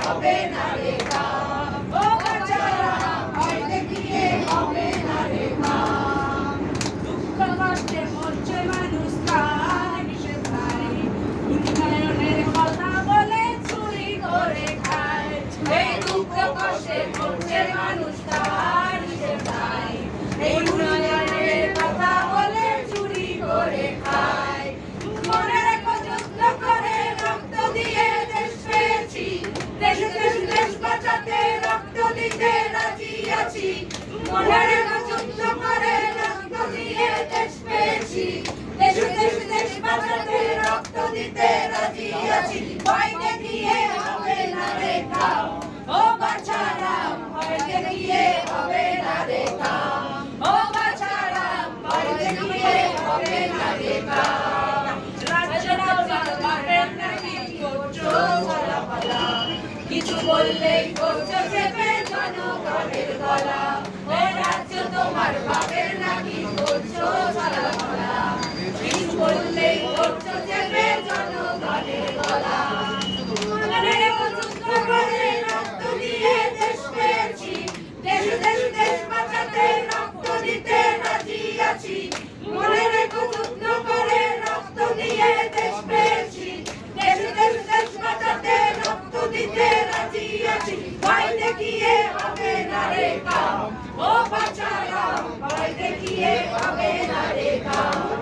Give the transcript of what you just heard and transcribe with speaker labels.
Speaker 1: হবে না রে কাম। ও বাচ্চারা ভয় দেখিয়ে হবে না রে কাম। দুঃখ কষ্টে মরছে মানুষ তার কিসের ভাই? উন্নয়নের কথা বলে চুরি করে খায়। এই দুঃখ কষ্টে মরছে মানুষ তার কিসের ভাই? এই উন্নয়নের কথা বলে চুরি করে খায়। মনে রেখো যুদ্ধ করে রক্ত দিয়ে দেশ পেয়েছি, দেশ দেশ দেশ বাঁচাতে রক্ত দিতে রাজি আছি। মনে রেখো যুদ্ধ করে রক্ত দিয়ে দেশ পেয়েছি, দেশ দেশ দেশ বাঁচাতে রক্ত দিতে রাজি আছি। ভয় দেখিয়ে হবে না রে কাম। ও বাচ্চারা ভয় দেখিয়ে হবে না রে কাম। ও বাচ্চারা ভয় দেখিয়ে হবে না রে কাম। কিছু বললেই করছো চেপে জনগণের গলা। ও রাজ্য তোমার বাপের নাকি করছো চলাফলা। কিছু বললেই করছো চেপে জনগণের গলা। মনে রেখো যুদ্ধ করে রক্ত দিয়ে দেশ পেয়েছি, দেশ দেশ দেশ বাঁচাতে রক্ত দিতে রাজি আছি। মনে রেখো যুদ্ধ করে রক্ত দিয়ে দেশ পেয়েছি, দেশ দেশ দেশ বাঁচাতে রক্ত দিতে রাজি আছি। ভয় দেখিয়ে হবে না রে কাম। ও বাচ্চারা ভয় দেখিয়ে হবে না রে কাম।